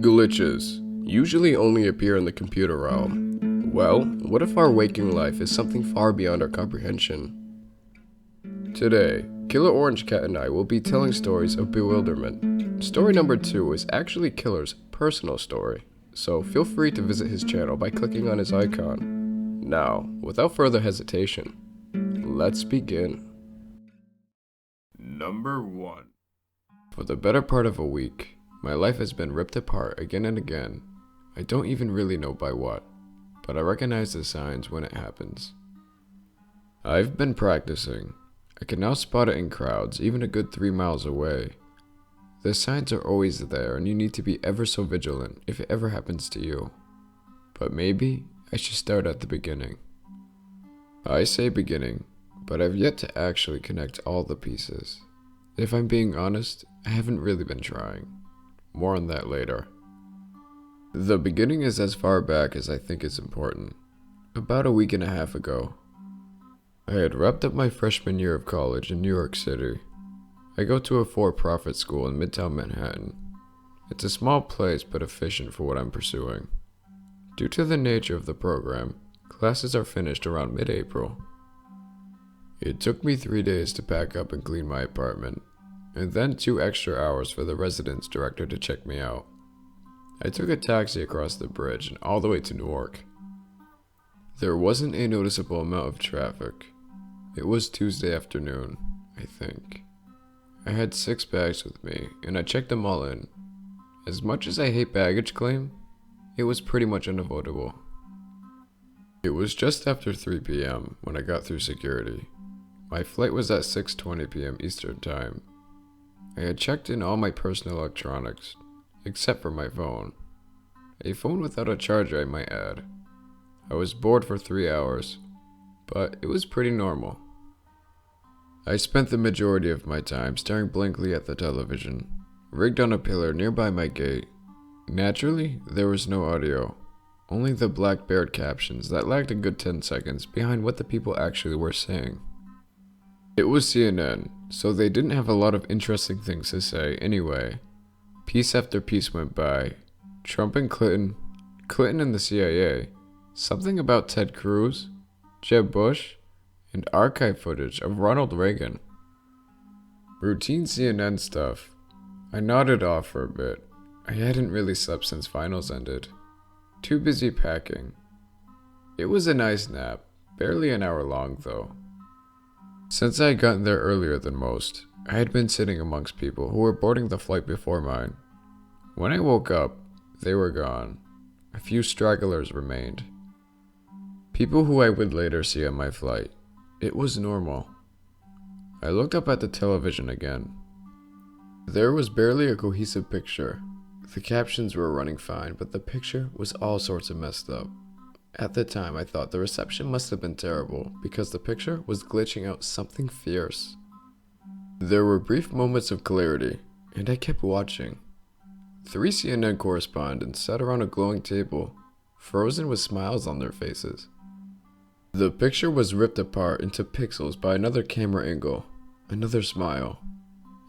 Glitches usually only appear in the computer realm. Well, what if our waking life is something far beyond our comprehension? Today, Killer Orange Cat and I will be telling stories of bewilderment. Story number 2 is actually Killer's personal story, so feel free to visit his channel by clicking on his icon. Now, without further hesitation, let's begin. Number 1. For the better part of a week, my life has been ripped apart again and again. I don't even really know by what, but I recognize the signs when it happens. I've been practicing. I can now spot it in crowds, even a good 3 miles away. The signs are always there, and you need to be ever so vigilant if it ever happens to you. But maybe I should start at the beginning. I say beginning, but I've yet to actually connect all the pieces. If I'm being honest, I haven't really been trying. More on that later. The beginning is as far back as I think is important. About a week and a half ago. I had wrapped up my freshman year of college in New York City. I go to a for-profit school in Midtown Manhattan. It's a small place but efficient for what I'm pursuing. Due to the nature of the program, classes are finished around mid-April. It took me 3 days to pack up and clean my apartment, and then 2 extra hours for the residence director to check me out. I took a taxi across the bridge and all the way to Newark. There wasn't a noticeable amount of traffic. It was Tuesday afternoon, I think. I had 6 bags with me, and I checked them all in. As much as I hate baggage claim, it was pretty much unavoidable. It was just after 3 p.m. when I got through security. My flight was at 6:20 p.m. Eastern Time. I had checked in all my personal electronics, except for my phone. A phone without a charger, I might add. I was bored for 3 hours, but it was pretty normal. I spent the majority of my time staring blankly at the television, rigged on a pillar nearby my gate. Naturally, there was no audio, only the black-barred captions that lagged a good 10 seconds behind what the people actually were saying. It was CNN, so they didn't have a lot of interesting things to say anyway. Piece after piece went by. Trump and Clinton, Clinton and the CIA, something about Ted Cruz, Jeb Bush, and archive footage of Ronald Reagan. Routine CNN stuff. I nodded off for a bit. I hadn't really slept since finals ended. Too busy packing. It was a nice nap, barely an hour long though. Since I had gotten there earlier than most, I had been sitting amongst people who were boarding the flight before mine. When I woke up, they were gone. A few stragglers remained. People who I would later see on my flight. It was normal. I looked up at the television again. There was barely a cohesive picture. The captions were running fine, but the picture was all sorts of messed up. At the time, I thought the reception must have been terrible because the picture was glitching out something fierce. There were brief moments of clarity, and I kept watching. 3 CNN correspondents sat around a glowing table, frozen with smiles on their faces. The picture was ripped apart into pixels by another camera angle, another smile.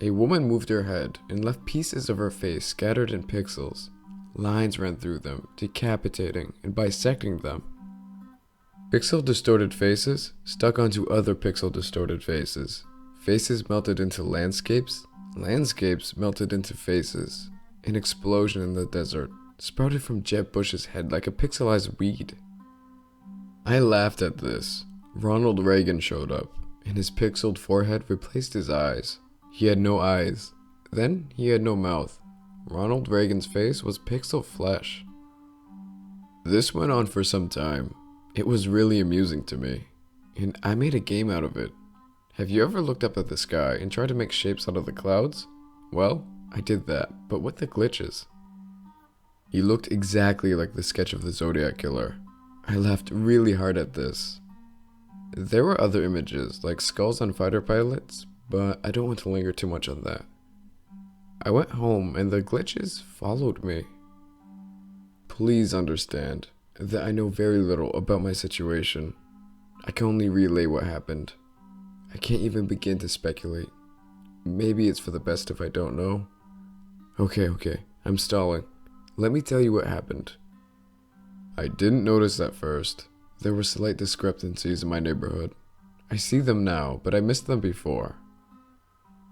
A woman moved her head and left pieces of her face scattered in pixels. Lines ran through them, decapitating and bisecting them. Pixel distorted faces stuck onto other pixel distorted faces. Faces melted into landscapes. Landscapes melted into faces. An explosion in the desert sprouted from Jeb Bush's head like a pixelized weed. I laughed at this. Ronald Reagan showed up, and his pixeled forehead replaced his eyes. He had no eyes. Then he had no mouth. Ronald Reagan's face was pixel flesh. This went on for some time. It was really amusing to me, and I made a game out of it. Have you ever looked up at the sky and tried to make shapes out of the clouds? Well, I did that, but with the glitches. He looked exactly like the sketch of the Zodiac Killer. I laughed really hard at this. There were other images, like skulls on fighter pilots, but I don't want to linger too much on that. I went home and the glitches followed me. Please understand that I know very little about my situation. I can only relay what happened. I can't even begin to speculate. Maybe it's for the best if I don't know. Okay, I'm stalling. Let me tell you what happened. I didn't notice at first. There were slight discrepancies in my neighborhood. I see them now, but I missed them before.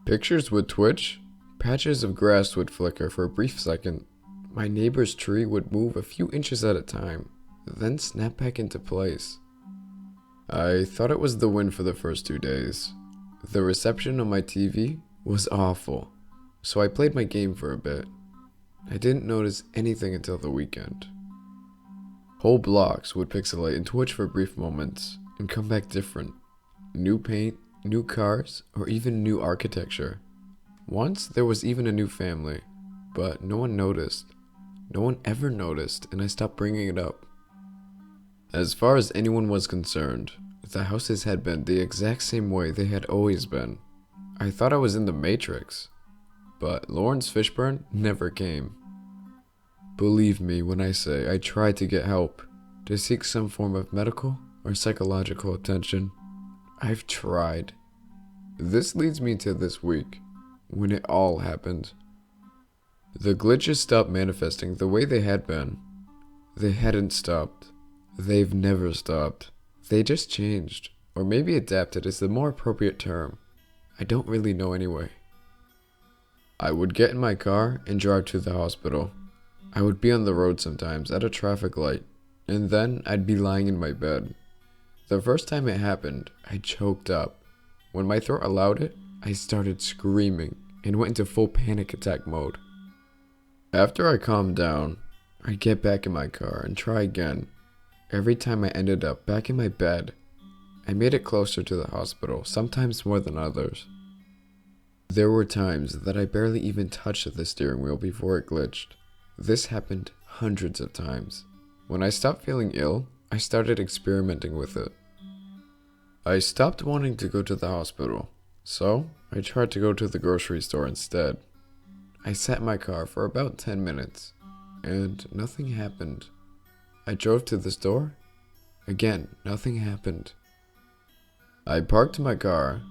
Pictures would twitch, patches of grass would flicker for a brief second. My neighbor's tree would move a few inches at a time, then snap back into place. I thought it was the wind for the first 2 days. The reception on my TV was awful, so I played my game for a bit. I didn't notice anything until the weekend. Whole blocks would pixelate and twitch for brief moments, and come back different. New paint, new cars, or even new architecture. Once there was even a new family, but no one noticed. No one ever noticed, and I stopped bringing it up. As far as anyone was concerned, the houses had been the exact same way they had always been. I thought I was in the Matrix, but Lawrence Fishburne never came. Believe me when I say I tried to get help, to seek some form of medical or psychological attention. I've tried. This leads me to this week, when it all happened. The glitches stopped manifesting the way they had been. They hadn't stopped. They've never stopped. They just changed, or maybe adapted is the more appropriate term. I don't really know anyway. I would get in my car and drive to the hospital. I would be on the road sometimes at a traffic light, and then I'd be lying in my bed. The first time it happened, I choked up. When my throat allowed it, I started screaming and went into full panic attack mode. After I calmed down, I'd get back in my car and try again. Every time I ended up back in my bed, I made it closer to the hospital, sometimes more than others. There were times that I barely even touched the steering wheel before it glitched. This happened hundreds of times. When I stopped feeling ill, I started experimenting with it. I stopped wanting to go to the hospital, so I tried to go to the grocery store instead. I sat in my car for about 10 minutes, and nothing happened. I drove to the store. Again, nothing happened. I parked my car,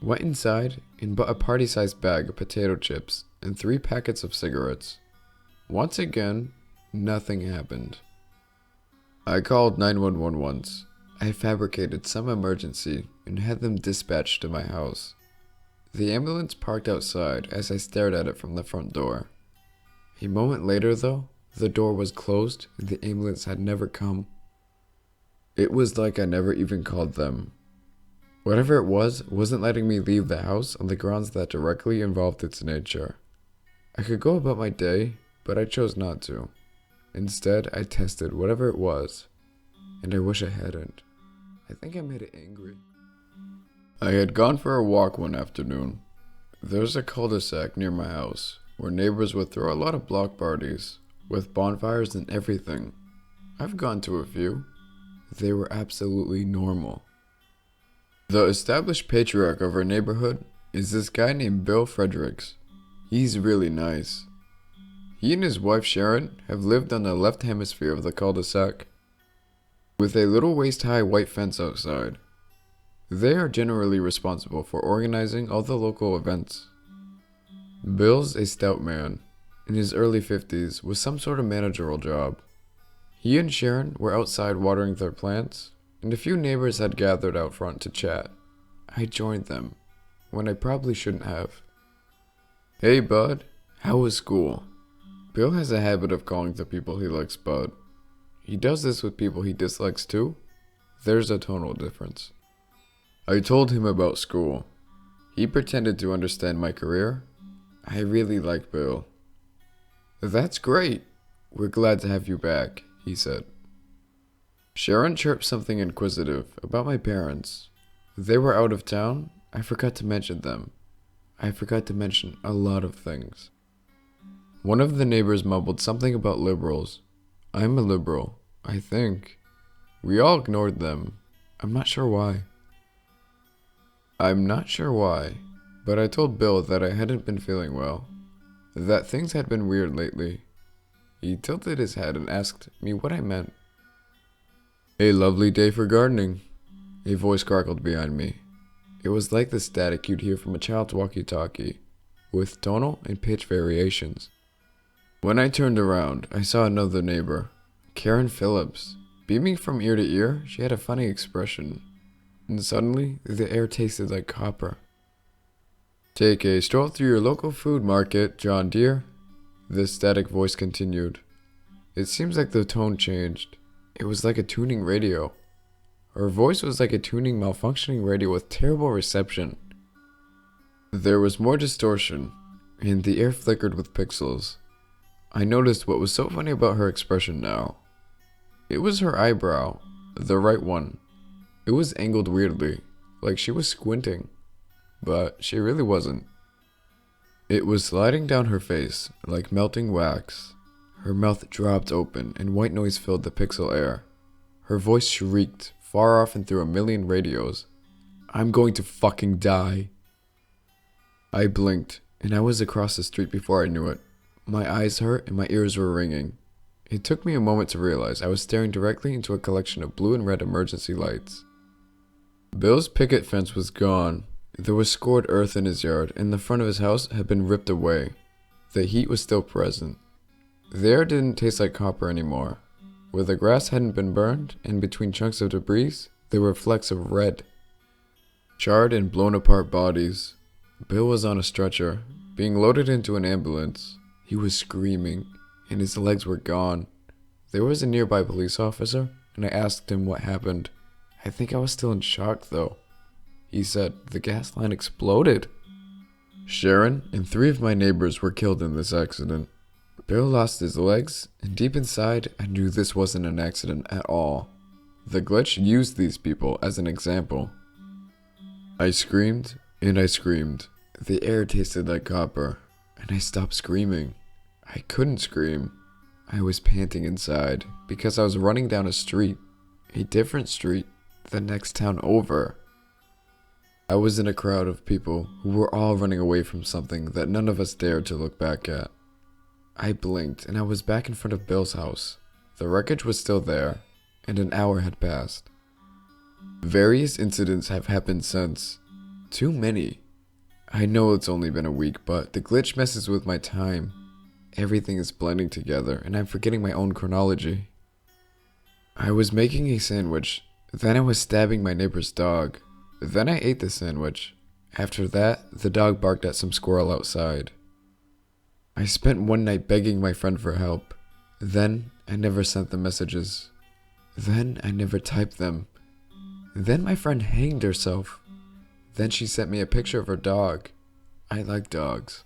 went inside, and bought a party-sized bag of potato chips and 3 packets of cigarettes. Once again, nothing happened. I called 911 once. I fabricated some emergency and had them dispatched to my house. The ambulance parked outside as I stared at it from the front door. A moment later, though, the door was closed and the ambulance had never come. It was like I never even called them. Whatever it was wasn't letting me leave the house on the grounds that directly involved its nature. I could go about my day, but I chose not to. Instead, I tested whatever it was, and I wish I hadn't. I think I made it angry. I had gone for a walk one afternoon. There's a cul-de-sac near my house where neighbors would throw a lot of block parties with bonfires and everything. I've gone to a few. They were absolutely normal. The established patriarch of our neighborhood is this guy named Bill Fredericks. He's really nice. He and his wife Sharon have lived on the left hemisphere of the cul-de-sac, with a little waist-high white fence outside. They are generally responsible for organizing all the local events. Bill's a stout man, in his early 50s, with some sort of managerial job. He and Sharon were outside watering their plants, and a few neighbors had gathered out front to chat. I joined them, when I probably shouldn't have. "Hey bud, how was school?" Bill has a habit of calling the people he likes bud. He does this with people he dislikes too. There's a tonal difference. I told him about school. He pretended to understand my career. I really like Bill. "That's great. We're glad to have you back," he said. Sharon chirped something inquisitive about my parents. They were out of town. I forgot to mention them. I forgot to mention a lot of things. One of the neighbors mumbled something about liberals. I'm a liberal, I think. We all ignored them. I'm not sure why, but I told Bill that I hadn't been feeling well, that things had been weird lately. He tilted his head and asked me what I meant. "A lovely day for gardening," a voice crackled behind me. It was like the static you'd hear from a child's walkie-talkie, with tonal and pitch variations. When I turned around, I saw another neighbor, Karen Phillips. Beaming from ear to ear, she had a funny expression. And suddenly, the air tasted like copper. "Take a stroll through your local food market, John dear," the static voice continued. It seems like the tone changed. It was like a tuning radio. Her voice was like a tuning malfunctioning radio with terrible reception. There was more distortion, and the air flickered with pixels. I noticed what was so funny about her expression now. It was her eyebrow, the right one. It was angled weirdly, like she was squinting, but she really wasn't. It was sliding down her face like melting wax. Her mouth dropped open and white noise filled the pixel air. Her voice shrieked, far off and through a million radios. "I'm going to fucking die." I blinked, and I was across the street before I knew it. My eyes hurt and my ears were ringing. It took me a moment to realize I was staring directly into a collection of blue and red emergency lights. Bill's picket fence was gone. There was scored earth in his yard, and the front of his house had been ripped away. The heat was still present. The air didn't taste like copper anymore. Where the grass hadn't been burned, and between chunks of debris, there were flecks of red. Charred and blown apart bodies. Bill was on a stretcher, being loaded into an ambulance. He was screaming, and his legs were gone. There was a nearby police officer, and I asked him what happened. I think I was still in shock, though. He said, "The gas line exploded." Sharon and 3 of my neighbors were killed in this accident. Bill lost his legs, and deep inside, I knew this wasn't an accident at all. The glitch used these people as an example. I screamed, and I screamed. The air tasted like copper, and I stopped screaming. I couldn't scream. I was panting inside, because I was running down a street. A different street, the next town over. I was in a crowd of people who were all running away from something that none of us dared to look back at. I blinked, and I was back in front of Bill's house. The wreckage was still there, and an hour had passed. Various incidents have happened since. Too many. I know it's only been a week, but the glitch messes with my time. Everything is blending together, and I'm forgetting my own chronology. I was making a sandwich, then I was stabbing my neighbor's dog. Then I ate the sandwich. After that, the dog barked at some squirrel outside. I spent one night begging my friend for help. Then I never sent the messages. Then I never typed them. Then my friend hanged herself. Then she sent me a picture of her dog. I like dogs.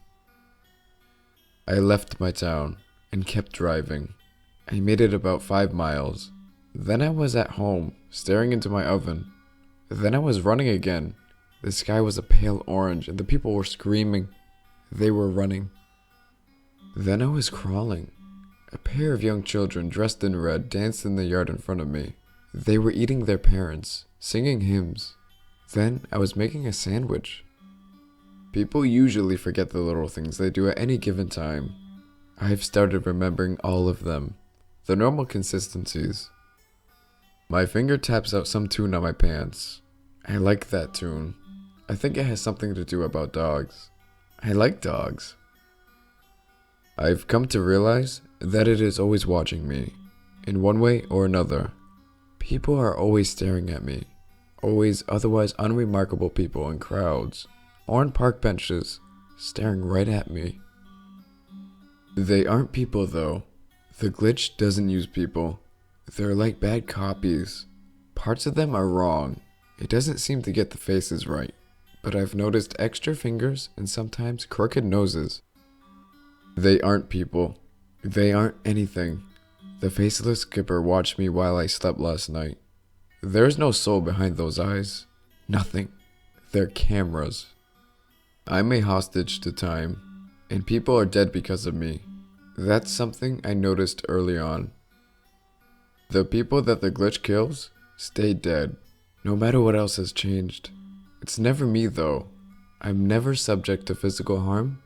I left my town and kept driving. I made it about 5 miles. Then I was at home, staring into my oven. Then I was running again. The sky was a pale orange and the people were screaming. They were running. Then I was crawling. A pair of young children dressed in red danced in the yard in front of me. They were eating their parents, singing hymns. Then I was making a sandwich. People usually forget the little things they do at any given time. I've started remembering all of them. The normal consistencies. My finger taps out some tune on my pants. I like that tune. I think it has something to do about dogs. I like dogs. I've come to realize that it is always watching me, in one way or another. People are always staring at me. Always otherwise unremarkable people in crowds, or on park benches, staring right at me. They aren't people though. The glitch doesn't use people. They're like bad copies. Parts of them are wrong. It doesn't seem to get the faces right, but I've noticed extra fingers and sometimes crooked noses. They aren't people. They aren't anything. The faceless skipper watched me while I slept last night. There's no soul behind those eyes. Nothing. They're cameras. I'm a hostage to time, and people are dead because of me. That's something I noticed early on. The people that the glitch kills stay dead, no matter what else has changed. It's never me though. I'm never subject to physical harm.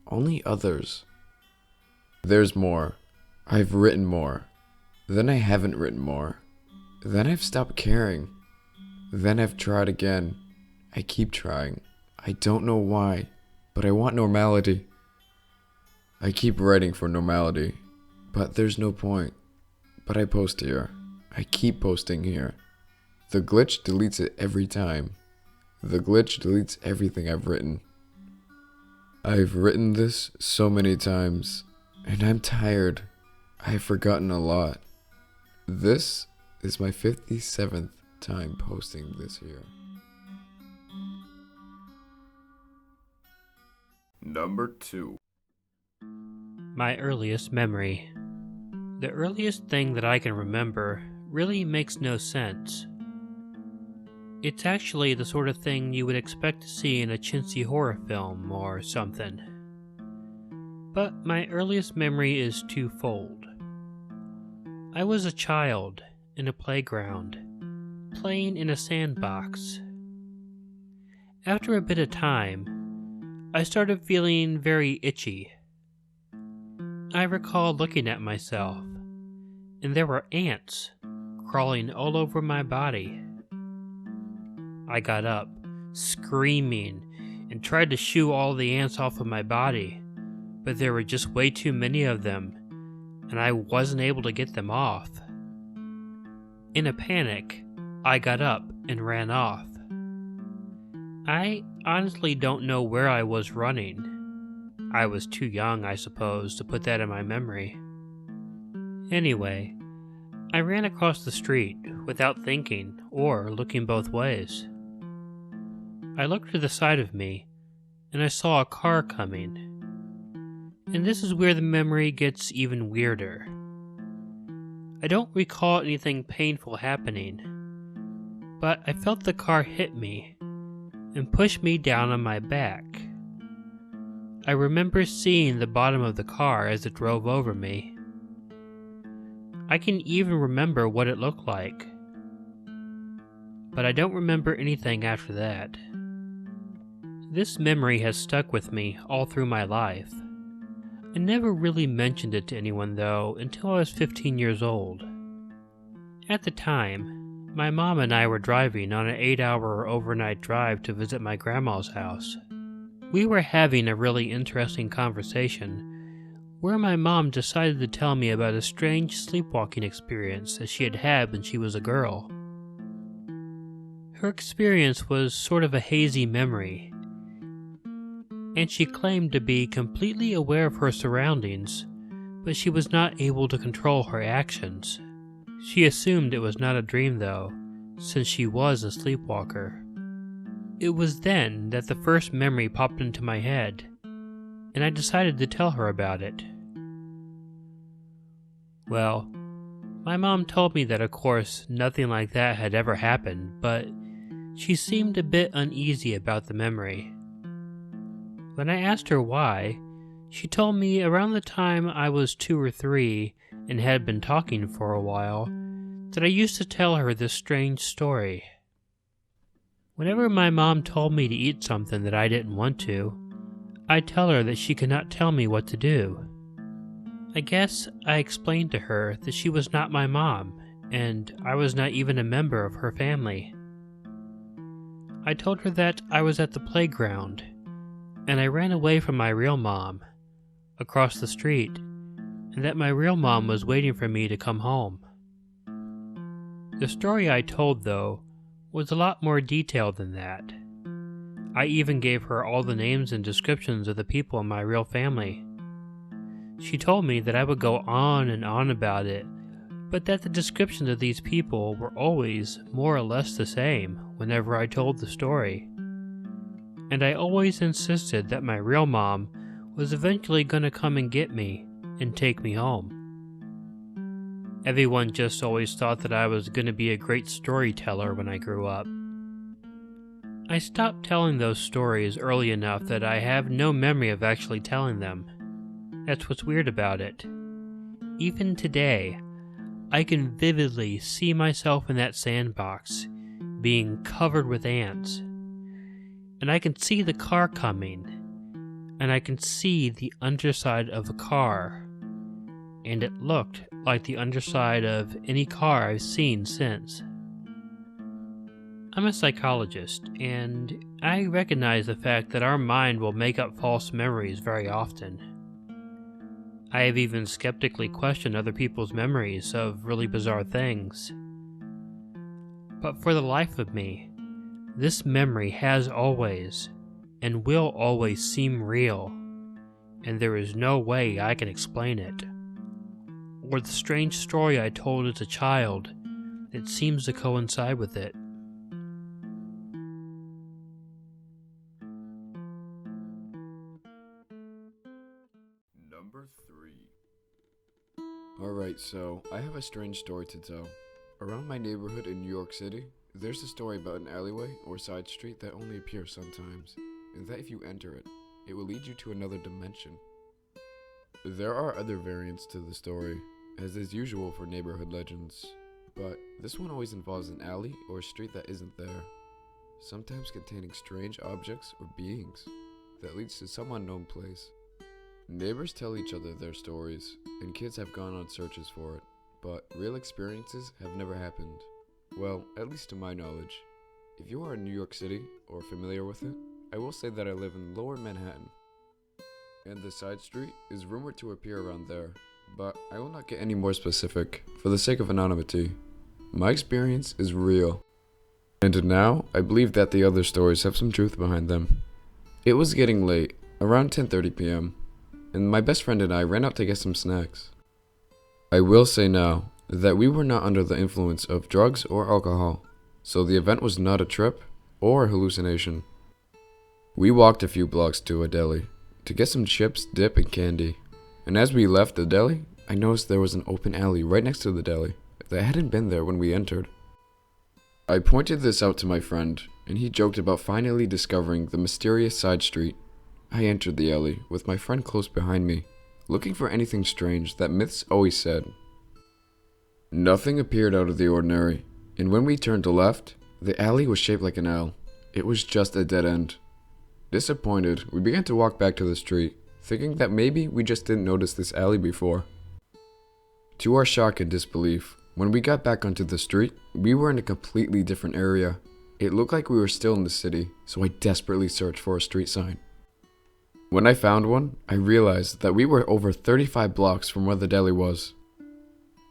Only others. There's more. I've written more. Then I haven't written more. Then I've stopped caring. Then I've tried again. I keep trying. I don't know why, but I want normality. I keep writing for normality, but there's no point. But I post here. I keep posting here. The glitch deletes it every time. The glitch deletes everything I've written. I've written this so many times, and I'm tired. I've forgotten a lot. This is my 57th time posting this here. Number 2. My earliest memory. The earliest thing that I can remember really makes no sense. It's actually the sort of thing you would expect to see in a chintzy horror film or something. But my earliest memory is twofold. I was a child in a playground, playing in a sandbox. After a bit of time, I started feeling very itchy. I recall looking at myself, and there were ants crawling all over my body. I got up, screaming, and tried to shoo all the ants off of my body, but there were just way too many of them, and I wasn't able to get them off. In a panic, I got up and ran off. I honestly don't know where I was running. I was too young, I suppose, to put that in my memory. Anyway, I ran across the street without thinking or looking both ways. I looked to the side of me, and I saw a car coming. And this is where the memory gets even weirder. I don't recall anything painful happening, but I felt the car hit me and push me down on my back. I remember seeing the bottom of the car as it drove over me. I can even remember what it looked like, but I don't remember anything after that. This memory has stuck with me all through my life. I never really mentioned it to anyone though until I was 15 years old. At the time, my mom and I were driving on an 8-hour overnight drive to visit my grandma's house. We were having a really interesting conversation where my mom decided to tell me about a strange sleepwalking experience that she had had when she was a girl. Her experience was sort of a hazy memory, and she claimed to be completely aware of her surroundings, but she was not able to control her actions. She assumed it was not a dream though, since she was a sleepwalker. It was then that the first memory popped into my head, and I decided to tell her about it. Well, my mom told me that of course nothing like that had ever happened, but she seemed a bit uneasy about the memory. When I asked her why, she told me around the time I was 2 or 3 and had been talking for a while, that I used to tell her this strange story. Whenever my mom told me to eat something that I didn't want to, I'd tell her that she could not tell me what to do. I guess I explained to her that she was not my mom, and I was not even a member of her family. I told her that I was at the playground, and I ran away from my real mom, across the street, and that my real mom was waiting for me to come home. The story I told, though, was a lot more detailed than that. I even gave her all the names and descriptions of the people in my real family. She told me that I would go on and on about it, but that the descriptions of these people were always more or less the same whenever I told the story. And I always insisted that my real mom was eventually going to come and get me and take me home. Everyone just always thought that I was going to be a great storyteller when I grew up. I stopped telling those stories early enough that I have no memory of actually telling them. That's what's weird about it. Even today, I can vividly see myself in that sandbox, being covered with ants. And I can see the car coming, and I can see the underside of a car, and it looked like the underside of any car I've seen since. I'm a psychologist, and I recognize the fact that our mind will make up false memories very often. I have even skeptically questioned other people's memories of really bizarre things. But for the life of me, this memory has always and will always seem real, and there is no way I can explain it. Or the strange story I told as a child that seems to coincide with it. Number 3. Alright, so I have a strange story to tell. Around my neighborhood in New York City, there's a story about an alleyway or side street that only appears sometimes, and that if you enter it, it will lead you to another dimension. There are other variants to the story, as is usual for neighborhood legends, but this one always involves an alley or a street that isn't there, sometimes containing strange objects or beings that leads to some unknown place. Neighbors tell each other their stories, and kids have gone on searches for it, but real experiences have never happened. Well, at least to my knowledge. If you are in New York City or familiar with it, I will say that I live in Lower Manhattan, and the side street is rumored to appear around there, but I will not get any more specific for the sake of anonymity. My experience is real, and now I believe that the other stories have some truth behind them. It was getting late, around 10:30 p.m., and my best friend and I ran out to get some snacks. I will say now that we were not under the influence of drugs or alcohol, so the event was not a trip or a hallucination. We walked a few blocks to a deli to get some chips, dip, and candy, and as we left the deli, I noticed there was an open alley right next to the deli that hadn't been there when we entered. I pointed this out to my friend, and he joked about finally discovering the mysterious side street. I entered the alley with my friend close behind me, looking for anything strange that myths always said. Nothing appeared out of the ordinary, and when we turned to left, the alley was shaped like an L. It was just a dead end. Disappointed, we began to walk back to the street, thinking that maybe we just didn't notice this alley before. To our shock and disbelief, when we got back onto the street, we were in a completely different area. It looked like we were still in the city, so I desperately searched for a street sign. When I found one, I realized that we were over 35 blocks from where the deli was.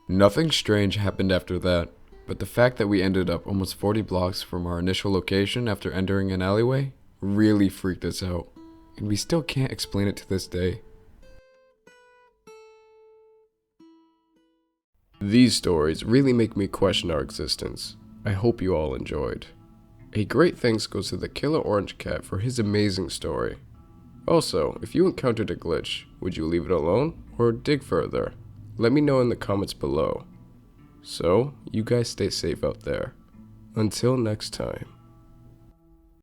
Nothing strange happened after that, but the fact that we ended up almost 40 blocks from our initial location after entering an alleyway really freaked us out, and we still can't explain it to this day. These stories really make me question our existence. I hope you all enjoyed. A great thanks goes to the Killer Orange Cat for his amazing story. Also, if you encountered a glitch, would you leave it alone or dig further? Let me know in the comments below. So, you guys stay safe out there. Until next time.